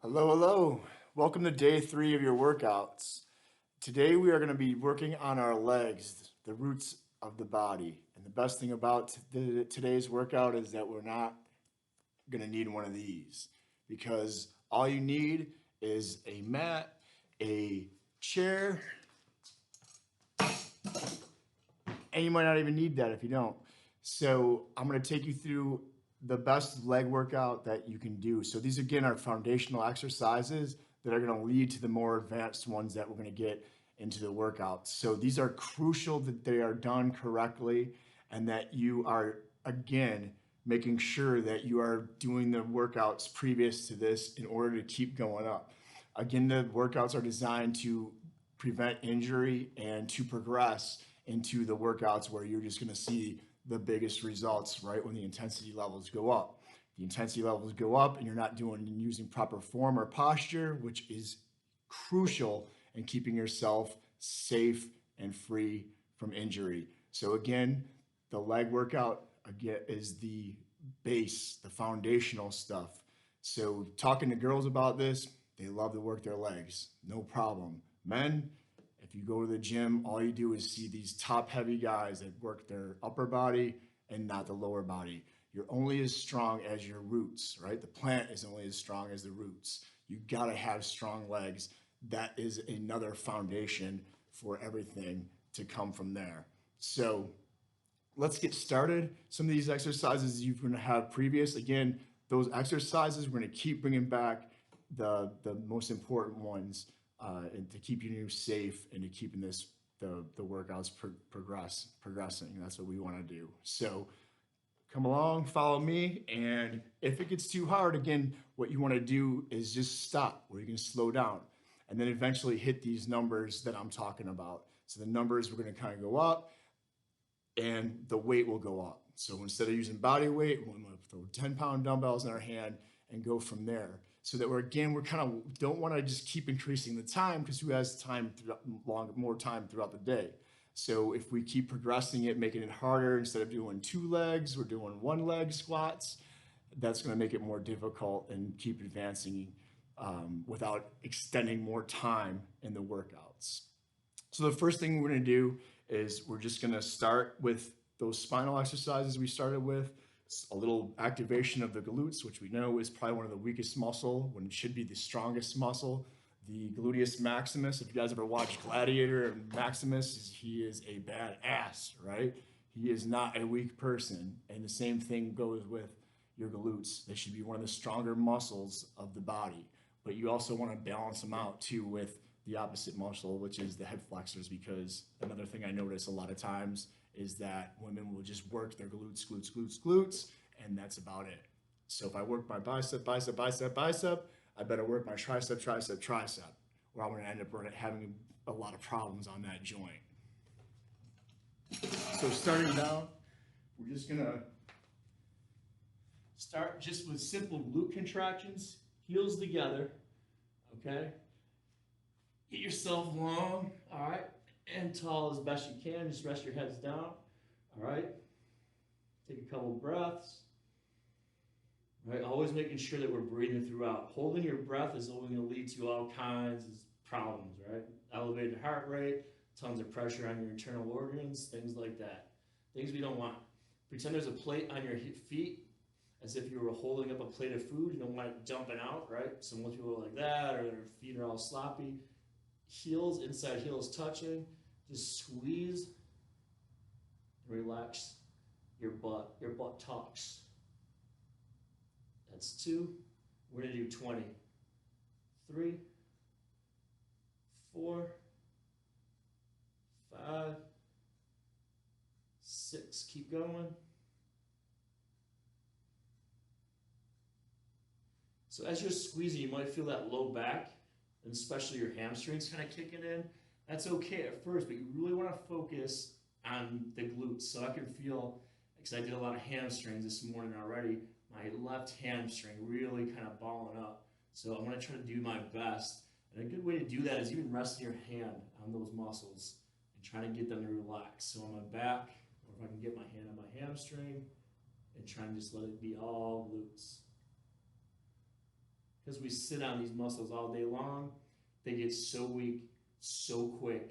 Hello, hello. Welcome to day 3 of your workouts. Today we are going to be working on our legs, the roots of the body. And the best thing about today's workout is that we're not going to need one of these because all you need is a mat, a chair, and you might not even need that if you don't. So I'm going to take you through the best leg workout that you can do. So these again are foundational exercises that are going to lead to the more advanced ones that we're going to get into the workouts. So these are crucial that they are done correctly and that you are again making sure that you are doing the workouts previous to this in order to keep going up. Again, the workouts are designed to prevent injury and to progress into the workouts where you're just going to see the biggest results right when the intensity levels go up. The intensity levels go up and you're not doing and using proper form or posture, which is crucial in keeping yourself safe and free from injury. So again, the leg workout again is the base, the foundational stuff. So talking to girls about this, they love to work their legs, no problem. Men, if you go to the gym, all you do is see these top heavy guys that work their upper body and not the lower body. You're only as strong as your roots, right? The plant is only as strong as the roots. You gotta have strong legs. That is another foundation for everything to come from there. So let's get started. Some of these exercises you're going to have previous. Again, those exercises, we're going to keep bringing back the most important ones and to keep you safe and to keeping the workouts progressing. That's what we want to do. So come along, follow me, and if it gets too hard, again, what you want to do is just stop, where you can slow down, and then eventually hit these numbers that I'm talking about. So the numbers we're going to kind of go up and the weight will go up. So instead of using body weight, we're going to throw 10-pound dumbbells in our hand and go from there. So that we're kind of don't want to just keep increasing the time because who has time more time throughout the day. So if we keep progressing it, making it harder, instead of doing 2 legs, we're doing 1 leg squats. That's going to make it more difficult and keep advancing without extending more time in the workouts. So the first thing we're going to do is we're just going to start with those spinal exercises we started with. It's a little activation of the glutes, which we know is probably one of the weakest muscle when it should be the strongest muscle. The gluteus maximus, if you guys ever watched Gladiator and Maximus, he is a badass, right? He is not a weak person. And the same thing goes with your glutes. They should be one of the stronger muscles of the body. But you also want to balance them out too with the opposite muscle, which is the hip flexors, because another thing I notice a lot of times is that women will just work their glutes, glutes, glutes, glutes, and that's about it. So if I work my bicep, bicep, bicep, bicep, I better work my tricep, tricep, tricep, or I'm going to end up having a lot of problems on that joint. So starting down, we're just going to start just with simple glute contractions, heels together, okay? Get yourself long, all right, and tall as best you can. Just rest your heads down, all right? Take a couple breaths, all right? Always making sure that we're breathing throughout. Holding your breath is only going to lead to all kinds of problems, right? Elevated heart rate, tons of pressure on your internal organs, things like that. Things we don't want. Pretend there's a plate on your feet as if you were holding up a plate of food. You don't want it dumping out, right? So most people are like that, or their feet are all sloppy. Heels, inside heels touching. Just squeeze and relax your butt. Your butt talks. That's 2. We're going to do 20. 3, 4, 5, 6. Keep going. So as you're squeezing, you might feel that low back, and especially your hamstrings kind of kicking in. That's okay at first, but you really want to focus on the glutes. So I can feel, because I did a lot of hamstrings this morning already, my left hamstring really kind of balling up. So I'm going to try to do my best. And a good way to do that is even resting your hand on those muscles and trying to get them to relax. So on my back, or if I can get my hand on my hamstring, and try and just let it be all glutes. because we sit on these muscles all day long, they get so weak so quick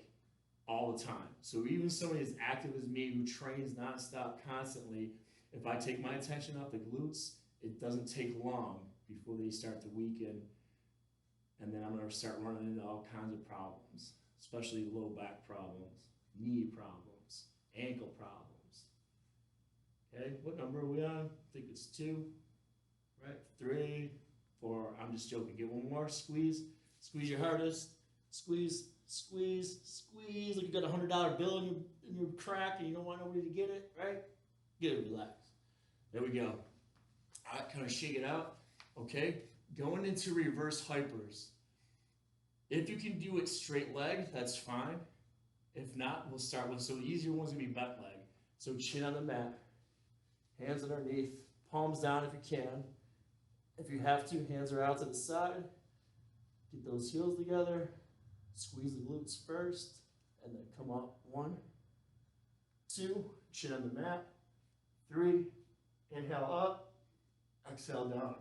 all the time. So even somebody as active as me who trains nonstop constantly, if I take my attention off the glutes, it doesn't take long before they start to weaken, and then I'm going to start running into all kinds of problems, especially low back problems, knee problems, ankle problems. Okay, what number are we on? I think it's 2, right? 3, 4. I'm just joking. Get one more. Squeeze. Squeeze your hardest. Squeeze, squeeze, squeeze. Like you got a $100 bill in your crack and you don't want nobody to get it, right? Get it relaxed. There we go. All right, kind of shake it out. Okay, going into reverse hypers. If you can do it straight leg, that's fine. If not, we'll start with, so the easier one's gonna be bent leg. So chin on the mat. Hands underneath, palms down if you can. If you have to, hands are out to the side. Get those heels together. Squeeze the glutes first, and then come up. 1, 2, chin on the mat. 3, inhale up, exhale down.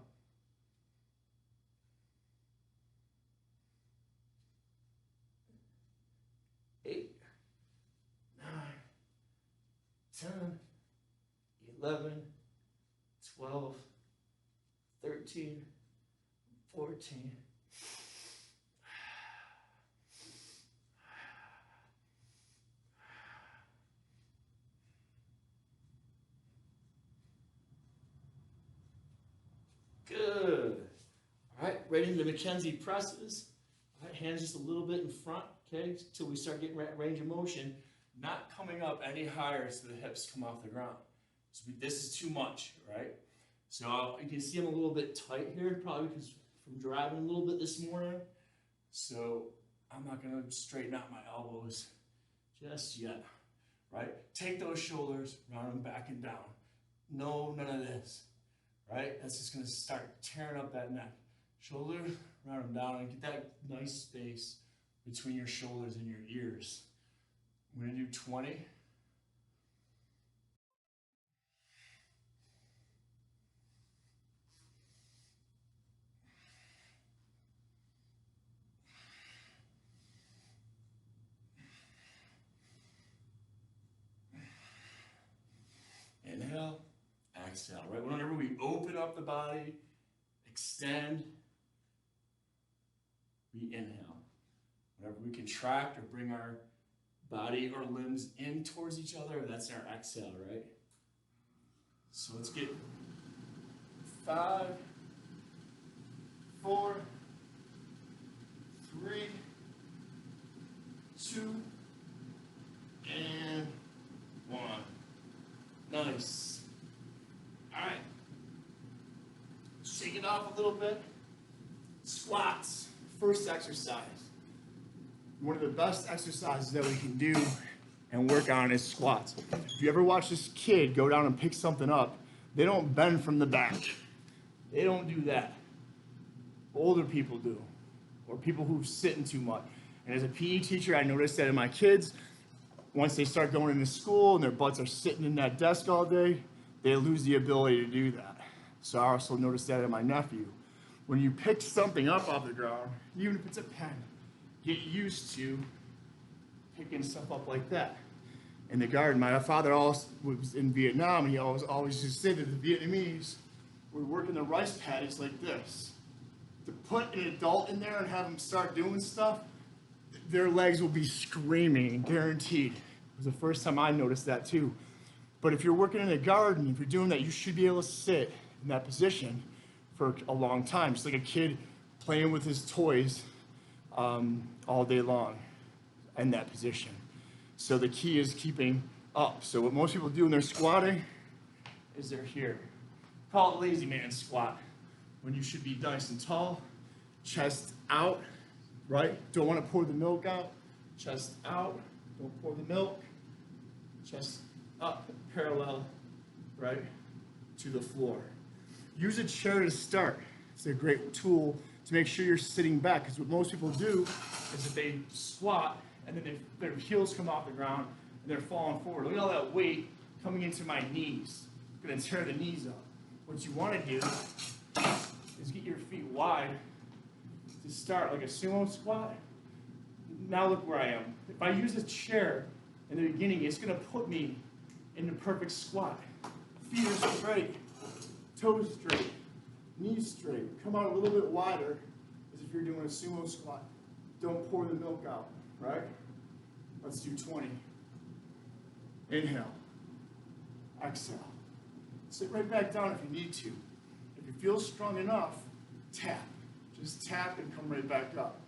8, 9, 10, 11, 12, 13, 14. Good. All right, right into Mackenzie presses. All right, hands just a little bit in front, okay, until we start getting range of motion. Not coming up any higher so the hips come off the ground. So this is too much, right? So you can see I'm a little bit tight here, probably because from driving a little bit this morning. So I'm not gonna straighten out my elbows just yet, right? Take those shoulders, round them back and down. No, none of this, right? That's just gonna start tearing up that neck. Shoulders, round them down, and get that nice space between your shoulders and your ears. I'm gonna do 20. Inhale, exhale, right? Whenever we open up the body, extend, we inhale. Whenever we contract or bring our body or limbs in towards each other, that's our exhale, right? So let's get 5, 4, 3, 2, and 1. Nice. All right. Shake it off a little bit. Squats, first exercise. One of the best exercises that we can do and work on is squats. If you ever watch this kid go down and pick something up, they don't bend from the back. They don't do that. Older people do, or people who sit in too much. And as a PE teacher, I noticed that in my kids, once they start going into school and their butts are sitting in that desk all day, they lose the ability to do that. So I also noticed that in my nephew. When you pick something up off the ground, even if it's a pen, get used to picking stuff up like that. In the garden, my father was in Vietnam, and he always used to say that the Vietnamese were working the rice paddies like this. To put an adult in there and have them start doing stuff, their legs will be screaming, guaranteed. It was the first time I noticed that too. But if you're working in a garden, if you're doing that, you should be able to sit in that position for a long time, just like a kid playing with his toys all day long in that position. So the key is keeping up. So what most people do when they're squatting is they're here. Call it lazy man squat, when you should be nice and tall, chest out, right? Don't want to pour the milk out, chest out, don't pour the milk, chest up, parallel, right, to the floor. Use a chair to start. It's a great tool to make sure you're sitting back, because what most people do is that they squat and then their heels come off the ground and they're falling forward. Look at all that weight coming into my knees. I'm gonna tear the knees up. What you wanna do is get your feet wide to start, like a sumo squat. Now look where I am. If I use a chair in the beginning, it's gonna put me in the perfect squat. Feet are straight, toes straight, knees straight. Come out a little bit wider as if you're doing a sumo squat. Don't pour the milk out, right? Let's do 20. Inhale, exhale. Sit right back down if you need to. If you feel strong enough, tap. Just tap and come right back up.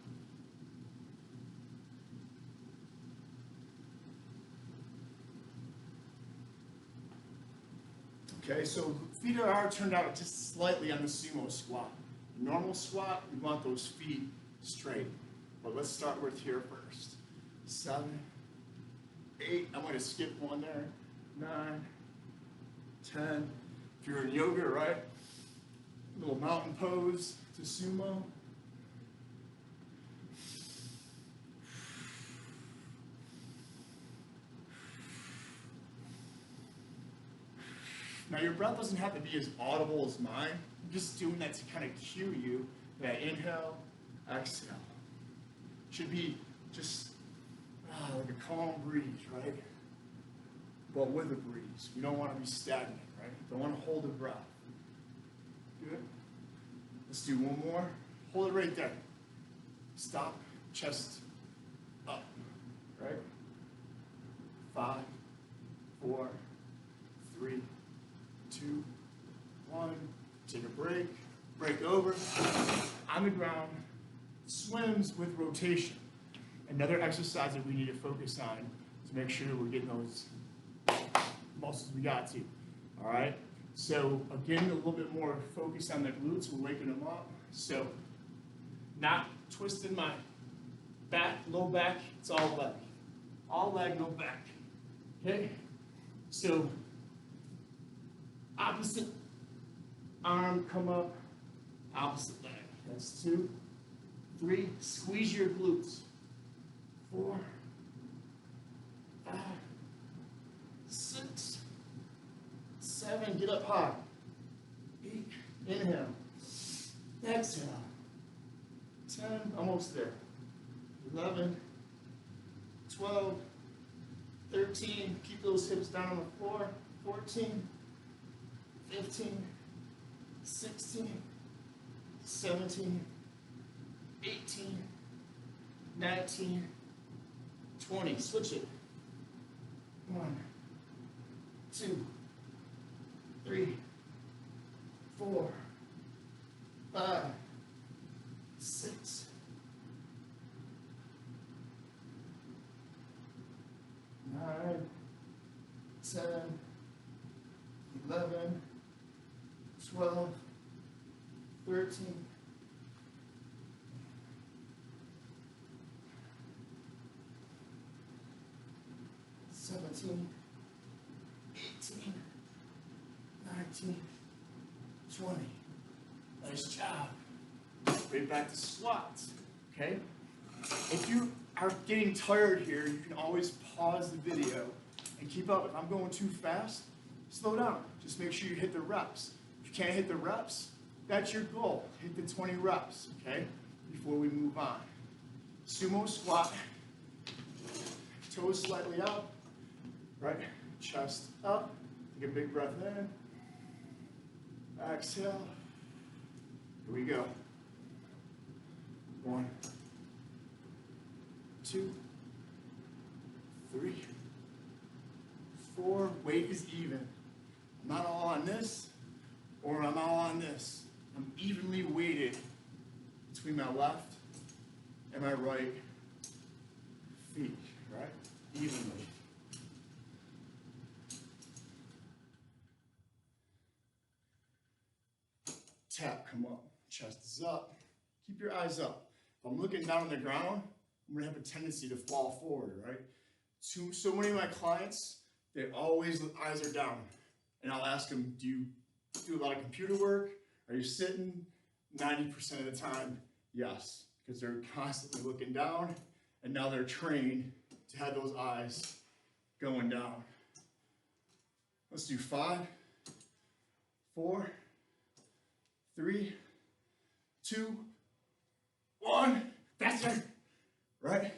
Okay, so feet are turned out just slightly on the sumo squat. Normal squat, we want those feet straight. But let's start with here first. 7, 8, I'm going to skip one there. 9, 10. If you're in yoga, right? Little mountain pose to sumo. Now your breath doesn't have to be as audible as mine. I'm just doing that to kind of cue you that inhale, exhale. Should be just like a calm breeze, right? But with a breeze. We don't want to be stagnant, right? Don't want to hold the breath. Good. Let's do one more. Hold it right there. Stop, chest up, right? 5, 4, 3, 2, 1. Take a break. Break over. On the ground. Swims with rotation. Another exercise that we need to focus on to make sure we're getting those muscles we got to. All right? So again, a little bit more focus on the glutes. We're waking them up. So not twisting my back, low back. It's all leg. All leg, no back. Okay? So opposite arm come up, opposite leg. That's 2, 3. Squeeze your glutes. 4, 5, 6, 7. Get up high. 8. Inhale. Exhale. 10. Almost there. 11, 12, 13. Keep those hips down on the floor. 14, 15, 16, 17, 18, 19, 20. Switch it. 1, 2, 3, 4, 5, 6, 9, 10, 11, 12, 13, 17, 18, 19, 20. Nice job. Right back to squats, okay? If you are getting tired here, you can always pause the video and keep up. If I'm going too fast, slow down. Just make sure you hit the reps. If you can't hit the reps, that's your goal. Hit the 20 reps, okay? Before we move on. Sumo squat. Toes slightly up, right? Chest up. Take a big breath in. Exhale. Here we go. 1, 2, 3, 4. Weight is even. I'm not all on this, or I'm all on this. I'm evenly weighted between my left and my right feet, right? Evenly. Tap, come up. Chest is up. Keep your eyes up. If I'm looking down on the ground, I'm going to have a tendency to fall forward, right? So many of my clients, they always, eyes are down. And I'll ask them, do you do a lot of computer work? Are you sitting? 90% of the time, yes. Because they're constantly looking down, and now they're trained to have those eyes going down. Let's do 5, 4, 3, 2, 1. Faster, right?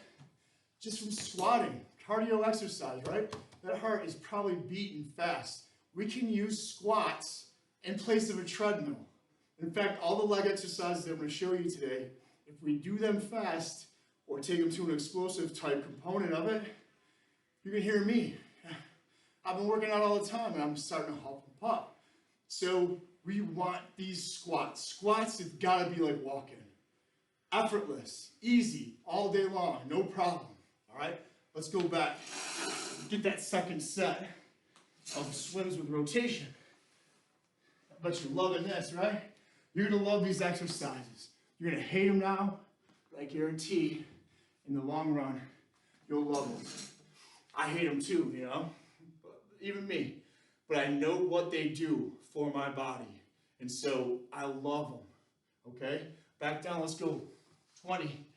Just from squatting, cardio exercise, right? That heart is probably beating fast. We can use squats in place of a treadmill. In fact, all the leg exercises that I'm going to show you today, if we do them fast or take them to an explosive type component of it, you're going to hear me. I've been working out all the time and I'm starting to hump and pop. So we want these squats. Squats have got to be like walking. Effortless, easy, all day long, no problem. All right, let's go back. Get that second set of swims with rotation. I bet you're loving this, right? You're gonna love these exercises. You're gonna hate them now, but I guarantee in the long run, you'll love them. I hate them too, you know, even me. But I know what they do for my body. And so I love them, okay? Back down, let's go 20.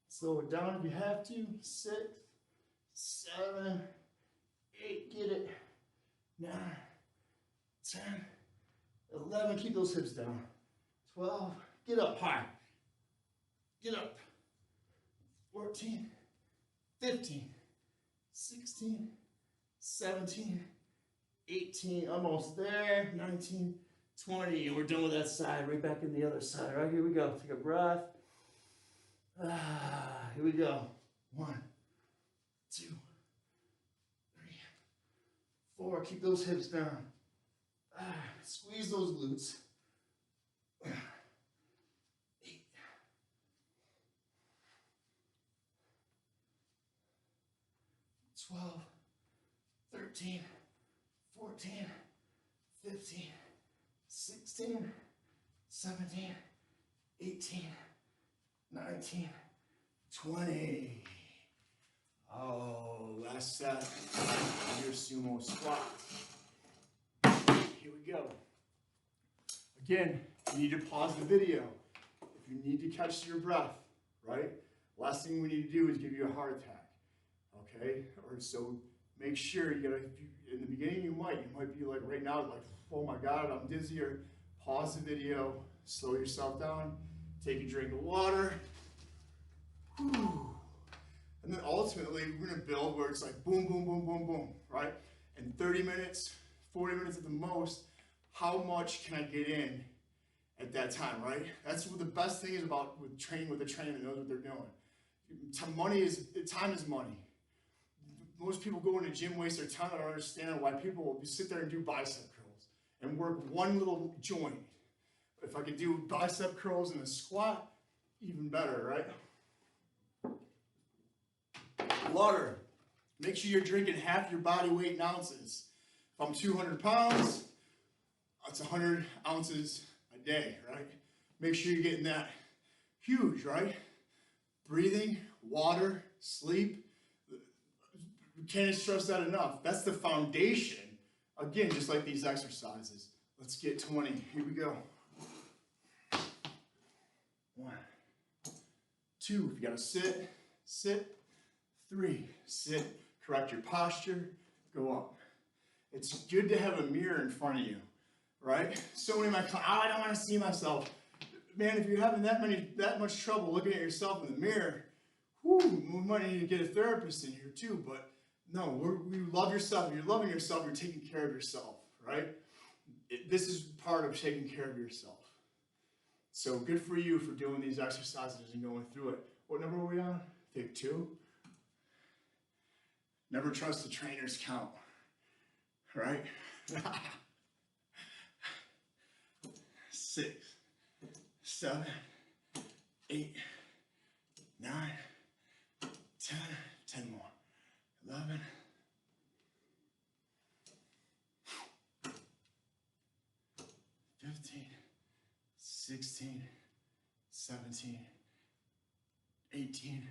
Slow it down if you have to. 6, 7, 8, get it. 9, 10, 11, keep those hips down. 12, get up high. Get up. 14, 15, 16, 17, 18, almost there. 19, 20, and we're done with that side. Right back in the other side. Right, here we go. Take a breath. Here we go. 1, 2, 3, 4. Keep those hips down. Squeeze those glutes. 8. 12, 13, 14, 15, 16, 17, 18, 19, 20. Oh, last set of your sumo squat. Here we go. Again, you need to pause the video if you need to catch your breath, right? Last thing we need to do is give you a heart attack, okay? Or so make sure you gotta, in the beginning you might be like right now, like, oh my God, I'm dizzy, or pause the video, slow yourself down, take a drink of water. Whew. And then ultimately, we're gonna build where it's like boom, boom, boom, boom, boom, right? In 30 minutes, 40 minutes at the most, how much can I get in at that time, right? That's what the best thing is about with training with a trainer that knows what they're doing. Time is money. Most people go into the gym, waste their time. I don't understand why people will sit there and do bicep curls and work one little joint. If I could do bicep curls and a squat, even better, right? Water. Make sure you're drinking half your body weight in ounces. If I'm 200 pounds, that's 100 ounces a day, right? Make sure you're getting that. Huge, right? Breathing, water, sleep. We can't stress that enough. That's the foundation. Again, just like these exercises. Let's get 20. Here we go. 1, 2, if you gotta sit, sit. 3, sit, correct your posture, go up. It's good to have a mirror in front of you, right? So many of my clients, I don't want to see myself. Man, if you're having that much trouble looking at yourself in the mirror, whew, we might need to get a therapist in here too. But no, you love yourself. If you're loving yourself, you're taking care of yourself, right? This is part of taking care of yourself. So good for you for doing these exercises and going through it. What number are we on? Take 2. Never trust the trainer's count, right? 6, 7, 8, 9, 10 more, 11, 15, 16, 17, 18,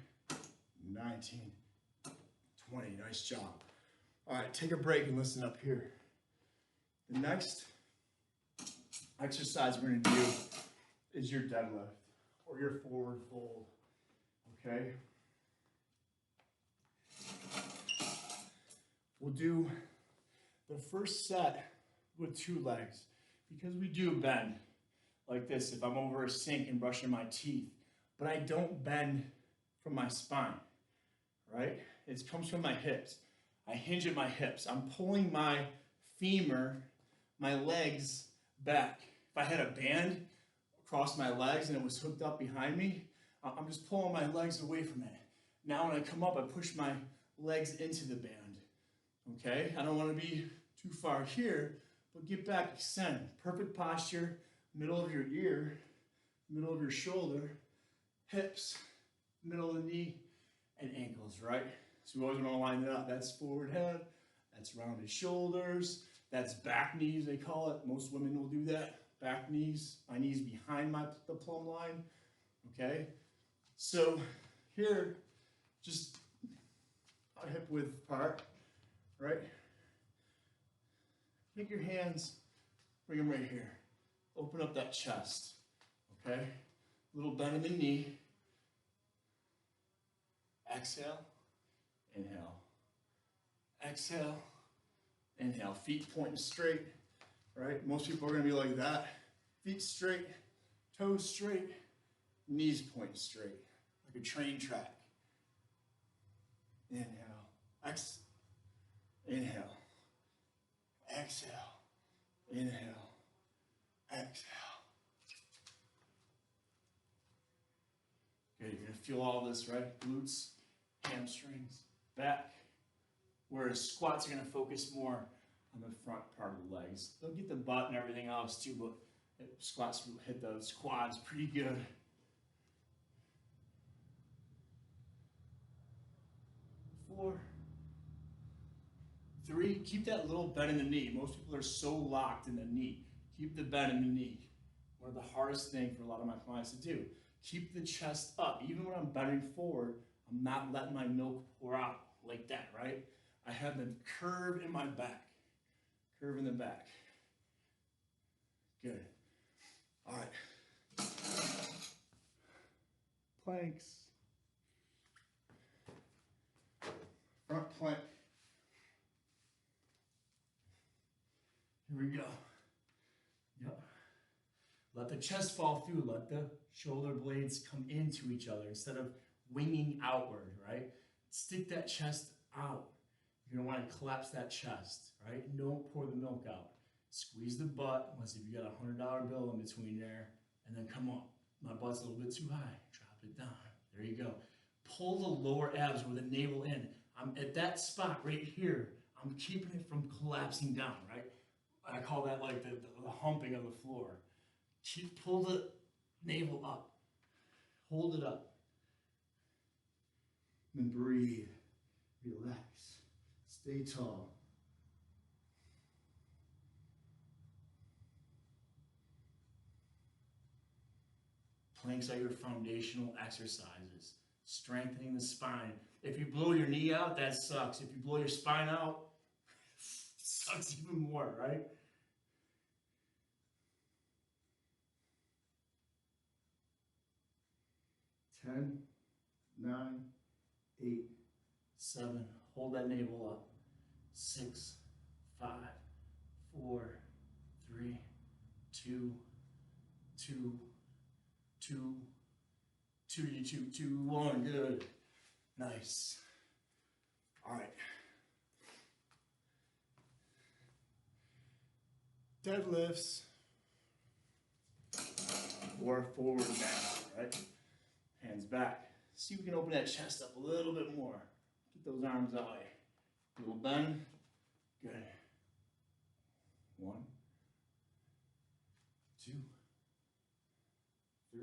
19, 20. Nice job. All right, take a break and listen up here. The next exercise we're going to do is your deadlift or your forward fold. Okay? We'll do the first set with 2 legs because we do bend like this if I'm over a sink and brushing my teeth, but I don't bend from my spine, right? It comes from my hips. I hinge at my hips. I'm pulling my femur, my legs back. If I had a band across my legs and it was hooked up behind me, I'm just pulling my legs away from it. Now when I come up, I push my legs into the band, okay? I don't want to be too far here, but get back, extend. Perfect posture, middle of your ear, middle of your shoulder, hips, middle of the knee, and ankles, right? So we always want to line it up. That's forward head, that's rounded shoulders, that's back knees, they call it. Most women will do that. Back knees, my knees behind the plumb line, okay? So here, just a hip width apart, right? Take your hands, bring them right here. Open up that chest, okay? Little bend in the knee. Exhale, inhale. Exhale, inhale. Feet pointing straight, right? Most people are gonna be like that. Feet straight, toes straight, knees pointing straight, like a train track. Inhale, inhale, exhale, inhale, exhale. Good, you're gonna feel all this, right? Glutes, hamstrings, back. Whereas squats are gonna focus more on the front part of the legs. They'll get the butt and everything else too, but squats will hit those quads pretty good. 4, 3, keep that little bend in the knee. Most people are so locked in the knee. Keep the bend in the knee. One of the hardest things for a lot of my clients to do. Keep the chest up. Even when I'm bending forward, I'm not letting my milk pour out like that, right? I have the curve in my back. Curve in the back. Good. All right. Planks. Front plank. Here we go. Yep. Let the chest fall through. Let the shoulder blades come into each other instead of winging outward, right? Stick that chest out. You're gonna want to collapse that chest, right? Don't pour the milk out. Squeeze the butt, unless if you got a $100 bill in between there, and then come up. My butt's a little bit too high. Drop it down. There you go. Pull the lower abs with the navel in. I'm at that spot right here. I'm keeping it from collapsing down, right? I call that like the humping of the floor. Pull the navel up. Hold it up. And breathe. Relax. Stay tall. Planks are your foundational exercises. Strengthening the spine. If you blow your knee out, that sucks. If you blow your spine out, it sucks even more, right? Ten, 9, 8, 7. Hold that navel up. 6, 5, 4, 3, 2, 2, 2, 2, 1. Good. Nice. All right. Deadlifts or forward bound, right? Hands back. See if we can open that chest up a little bit more. Get those arms out. Little bend. Good. 1, 2, 3,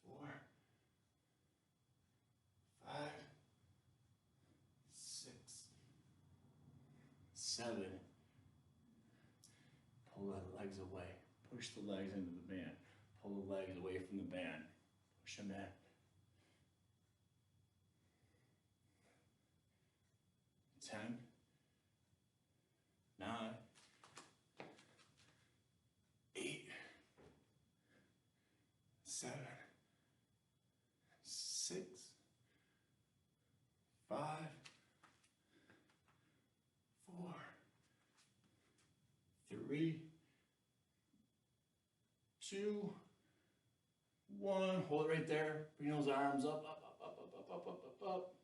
4, 5, 6, 7. Pull the legs away. Push the legs into the band. Pull the legs away from the band. Push them in. 10, 9, 8, 7, 6, 5, 3, 2, 1. Hold it right there. Bring those arms up, up, up, up, up, up, up, up, up, up.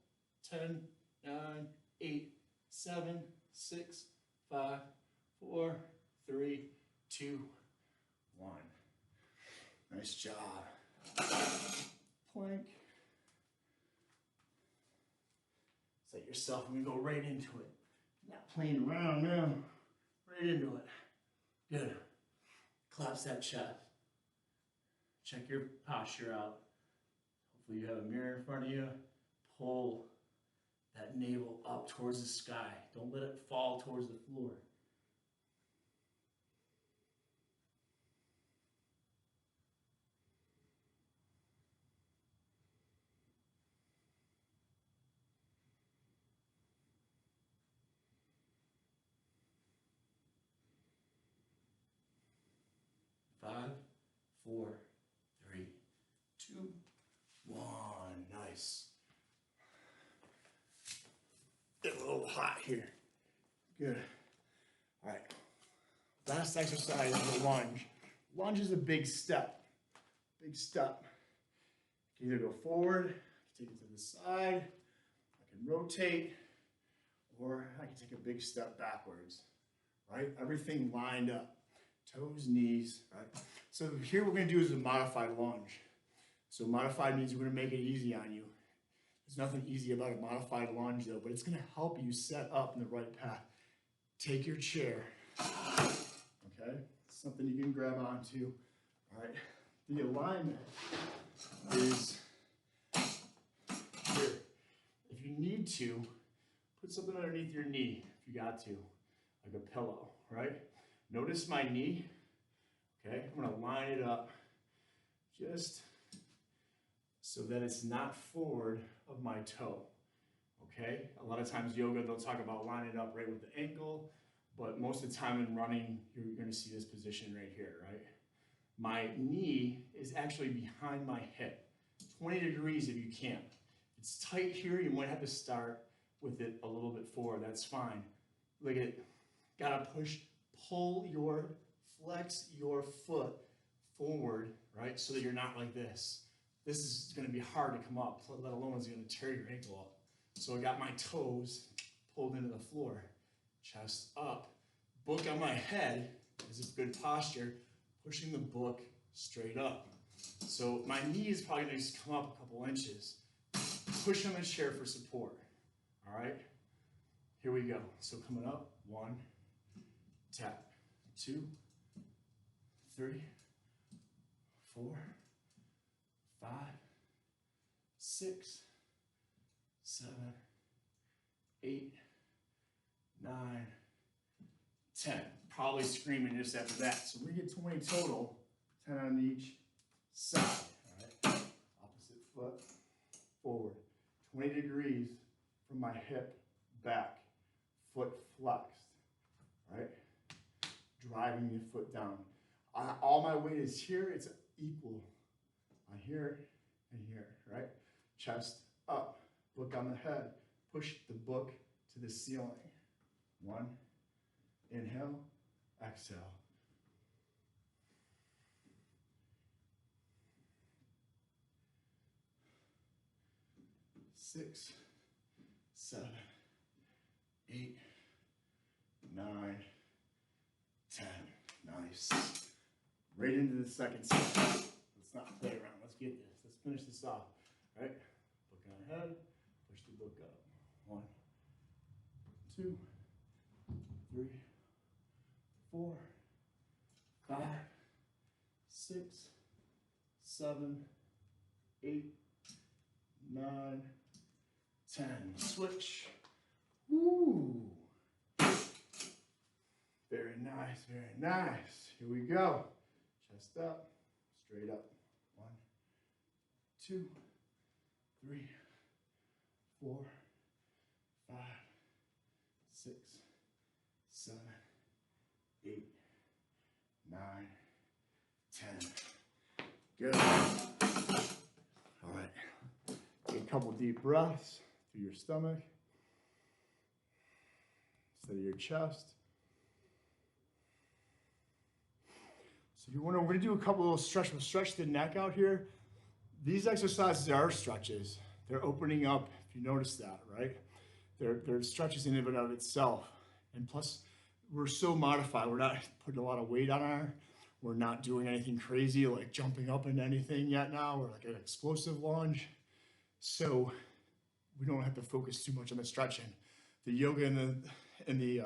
10, 9, 8, 7, 6, 5, 4, 3, 2, 1. Nice job. Plank. Set yourself and we go right into it. Not playing around now. Right into it. Good. Collapse that chest. Check your posture out. Hopefully you have a mirror in front of you. Pull that navel up towards the sky. Don't let it fall towards the floor. Five, 4, 3, 2, 1. Nice. Get a little hot here. Good. All right. Last exercise is the lunge. Lunge is a big step. Big step. I can either go forward, I can take it to the side, I can rotate, or I can take a big step backwards. Right? Everything lined up. Toes, knees, right? So here what we're gonna do is a modified lunge. So modified means we're gonna make it easy on you. There's nothing easy about a modified lunge though, but it's gonna help you set up in the right path. Take your chair, okay? Something you can grab onto, all right? The alignment is here. If you need to, put something underneath your knee, if you got to, like a pillow, right? Notice my knee, okay? I'm gonna line it up just so that it's not forward of my toe, okay? A lot of times yoga, they'll talk about lining it up right with the ankle, but most of the time in running, you're gonna see this position right here, right? My knee is actually behind my hip, 20 degrees if you can. If it's tight here, you might have to start with it a little bit forward, that's fine. Look at it, gotta flex your foot forward, right? So that you're not like this. This is gonna be hard to come up, let alone it's gonna tear your ankle up. So I got my toes pulled into the floor, chest up, book on my head is a good posture, pushing the book straight up. So my knee is probably gonna just come up a couple inches. Push on the chair for support, all right? Here we go. So coming up, 1, tap, 2, 3, 4, 5, 6, 7, 8, 9, 10. Probably screaming just after that. So we get 20 total, 10 on each side. All right. Opposite foot forward. 20 degrees from my hip back. Foot flexed. All right. Driving the foot down. All my weight is here. It's equal. I hear and here, right? Chest up. Book on the head. Push the book to the ceiling. 1. Inhale. Exhale. Six, 7, 8, 9, 10. Nice. Right into the second set. Let's not play around. Let's get this. Let's finish this off. All right? Book on head. Push the book up. 1, 2, 3, 4, 5, 6, 7, 8, 9, 10. Switch. Woo. Very nice, very nice. Here we go. Chest up, straight up. 1, 2, 3, 4, 5, 6, 7, 8, 9, 10. Good. All right. Take a couple deep breaths through your stomach. Steady your chest. We're gonna do a couple little stretch. We'll stretch the neck out here. These exercises are stretches. They're opening up, if you notice that, right? They're stretches in and of itself. And plus, we're so modified. We're not putting a lot of weight on we're not doing anything crazy like jumping up into anything yet now, or like an explosive lunge. So we don't have to focus too much on the stretching. The yoga and the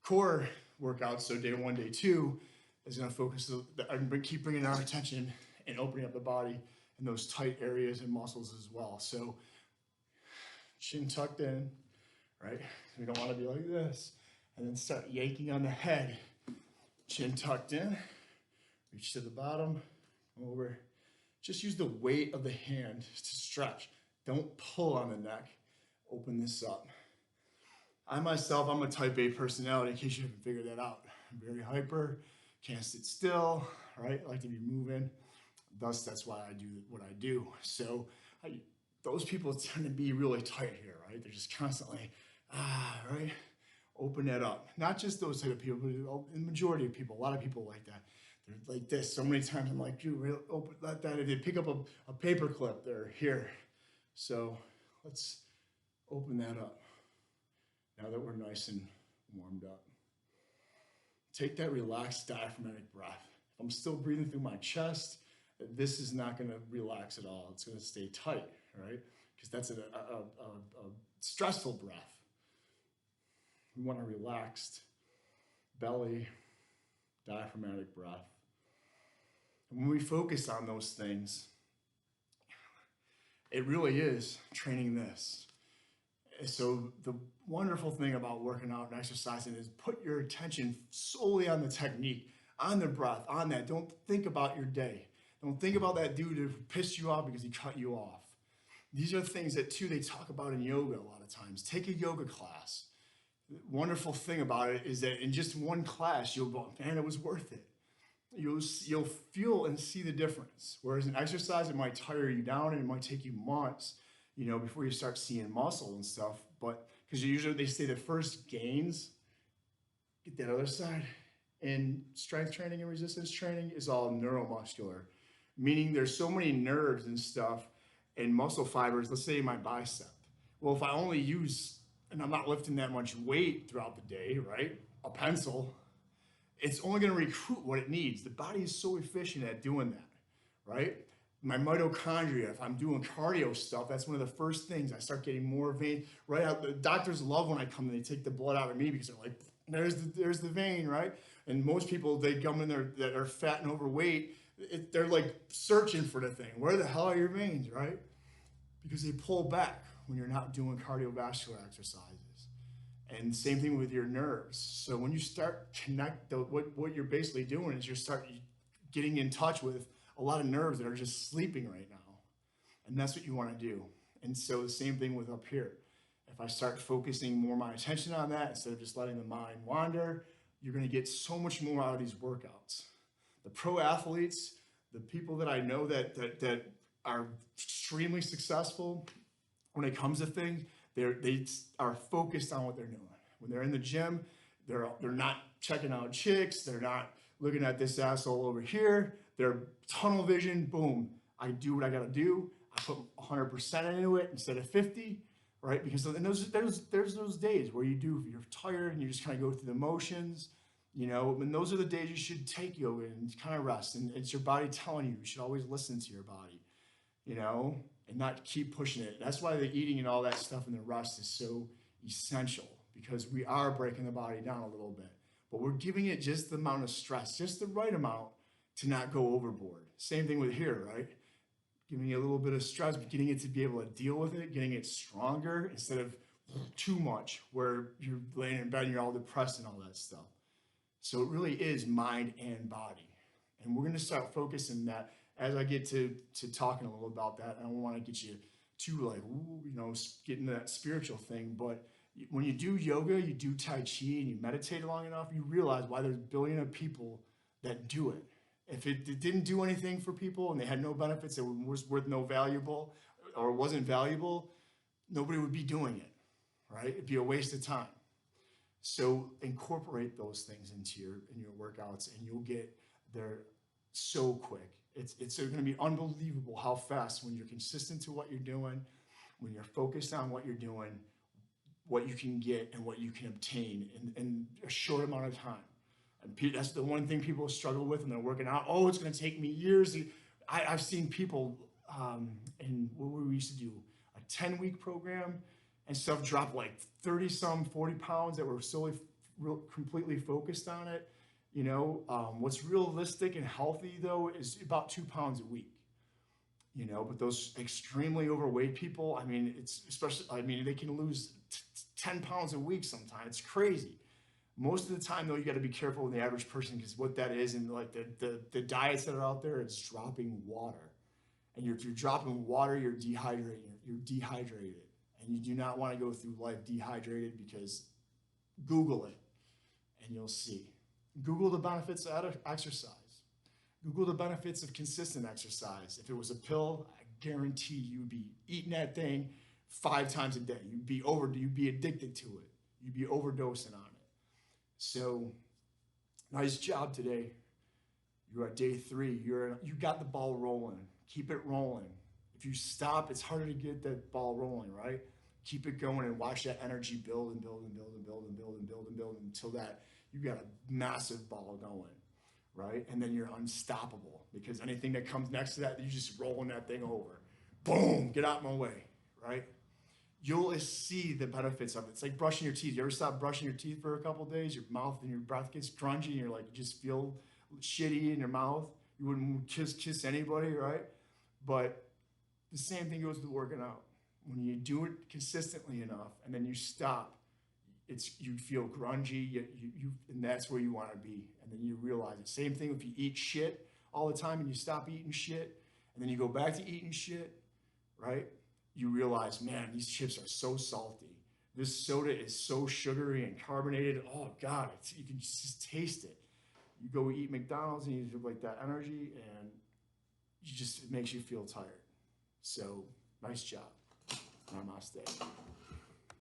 core workouts, so day 1, day 2, is going to focus and keep bringing our attention and opening up the body in those tight areas and muscles as well. So chin tucked in, right? We don't want to be like this. And then start yanking on the head. Chin tucked in, reach to the bottom, come over. Just use the weight of the hand to stretch. Don't pull on the neck. Open this up. I myself, I'm a type A personality, in case you haven't figured that out. I'm very hyper, can't sit still, right? I like to be moving. Thus, that's why I do what I do. So those people tend to be really tight here, right? They're just constantly, right? Open that up. Not just those type of people, but the majority of people, a lot of people like that. They're like this. So many times I'm like, dude, open, let that, they pick up a paper clip, they're here. So let's open that up. Now that we're nice and warmed up. Take that relaxed diaphragmatic breath. If I'm still breathing through my chest, this is not going to relax at all. It's going to stay tight, right? Because that's a stressful breath. We want a relaxed belly, diaphragmatic breath. And when we focus on those things, it really is training this. So the wonderful thing about working out and exercising is put your attention solely on the technique, on the breath, on that. Don't think about your day. Don't think about that dude who pissed you off because he cut you off. These are things that, too, they talk about in yoga a lot of times. Take a yoga class. The wonderful thing about it is that in just one class, you'll go, man, it was worth it. You'll feel and see the difference. Whereas in exercise, it might tire you down and it might take you months, before you start seeing muscle and stuff. But because usually they say the first gains, get that other side, in strength training and resistance training is all neuromuscular, meaning there's so many nerves and stuff and muscle fibers, let's say in my bicep. Well, if I only use, and I'm not lifting that much weight throughout the day, right? A pencil, it's only going to recruit what it needs. The body is so efficient at doing that, right? My mitochondria, if I'm doing cardio stuff, that's one of the first things. I start getting more vein right out. The doctors love when I come and they take the blood out of me because they're like, there's the vein, right? And most people, they come in there that are fat and overweight, they're like searching for the thing. Where the hell are your veins, right? Because they pull back when you're not doing cardiovascular exercises. And same thing with your nerves. So when you start what you're basically doing is you start getting in touch with a lot of nerves that are just sleeping right now. And that's what you want to do. And so the same thing with up here. If I start focusing more my attention on that instead of just letting the mind wander, you're going to get so much more out of these workouts. The pro athletes, the people that I know that are extremely successful when it comes to things, they are focused on what they're doing. When they're in the gym, they're not checking out chicks. They're not looking at this asshole over here. They're tunnel vision. Boom. I do what I got to do. I put 100% into it instead of 50, right? Because there's those days where you're tired and you just kind of go through the motions, and those are the days you should take yoga and kind of rest. And it's your body telling you should always listen to your body, and not keep pushing it. That's why the eating and all that stuff and the rest is so essential, because we are breaking the body down a little bit, but we're giving it just the amount of stress, just the right amount to not go overboard. Same thing with here, right? Giving it a little bit of stress, but getting it to be able to deal with it, getting it stronger instead of too much where you're laying in bed and you're all depressed and all that stuff. So it really is mind and body. And we're going to start focusing that as I get to talking a little about that. I don't want to get you too get into that spiritual thing. But when you do yoga, you do Tai Chi, and you meditate long enough, you realize why there's billions of people that do it. If it didn't do anything for people and they had no benefits, it was worth no valuable or wasn't valuable, nobody would be doing it, right? It'd be a waste of time. So incorporate those things into your workouts, and you'll get They're so quick. It's going to be unbelievable how fast, when you're consistent to what you're doing, when you're focused on what you're doing, what you can get and what you can obtain in a short amount of time. And that's the one thing people struggle with when they're working out. Oh, it's going to take me years. I've seen people in what we used to do, a 10-week program, and stuff drop like 30 some 40 pounds that were solely completely focused on it. You know, what's realistic and healthy though is about 2 pounds a week. You know, but those extremely overweight people, I mean, it's especially, I mean, they can lose 10 pounds a week sometimes. It's crazy. Most of the time though, you got to be careful with the average person, because what that is, and like the diets that are out there, it's dropping water. And if you're dropping water, you're dehydrated. And you do not want to go through life dehydrated, because Google it and you'll see. Google the benefits of exercise. Google the benefits of consistent exercise. If it was a pill, I guarantee you'd be eating that thing 5 times a day. You'd be addicted to it. You'd be overdosing on it. So, nice job today. You're at day 3. You got the ball rolling. Keep it rolling. If you stop, it's harder to get that ball rolling, right? Keep it going and watch that energy build and build and build and build and build and build and build until that you got a massive ball going, right? And then you're unstoppable, because anything that comes next to that, you're just rolling that thing over. Boom, get out of my way, right? You'll see the benefits of it. It's like brushing your teeth. You ever stop brushing your teeth for a couple of days? Your mouth and your breath gets grungy, and you're like, you just feel shitty in your mouth. You wouldn't kiss anybody, right? But the same thing goes with working out. When you do it consistently enough, and then you stop, you feel grungy, and that's where you want to be. And then you realize it. Same thing if you eat shit all the time and you stop eating shit, and then you go back to eating shit, right? You realize, man, these chips are so salty. This soda is so sugary and carbonated. Oh God, you can just taste it. You go eat McDonald's and you have like that energy, and it makes you feel tired. So nice job. Namaste.